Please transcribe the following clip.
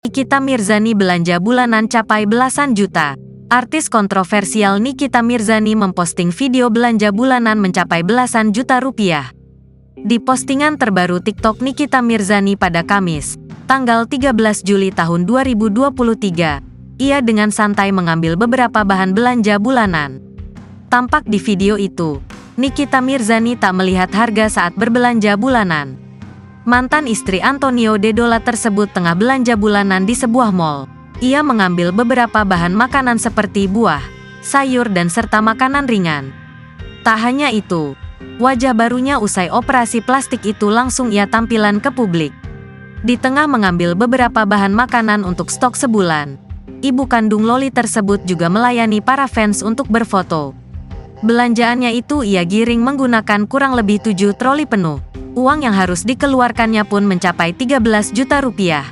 Nikita Mirzani belanja bulanan capai belasan juta. Artis kontroversial Nikita Mirzani memposting video belanja bulanan mencapai belasan juta rupiah. Di postingan terbaru TikTok Nikita Mirzani pada Kamis, tanggal 13 Juli tahun 2023, ia dengan santai mengambil beberapa bahan belanja bulanan. Tampak di video itu, Nikita Mirzani tak melihat harga saat berbelanja bulanan. Mantan istri Antonio Dedola tersebut tengah belanja bulanan di sebuah mall. Ia mengambil beberapa bahan makanan seperti buah, sayur dan serta makanan ringan. Tak hanya itu, wajah barunya usai operasi plastik itu langsung ia tampilan ke publik. Di tengah mengambil beberapa bahan makanan untuk stok sebulan, ibu kandung Loli tersebut juga melayani para fans untuk berfoto. Belanjaannya itu ia giring menggunakan kurang lebih 7 troli penuh. Uang yang harus dikeluarkannya pun mencapai 13 juta rupiah.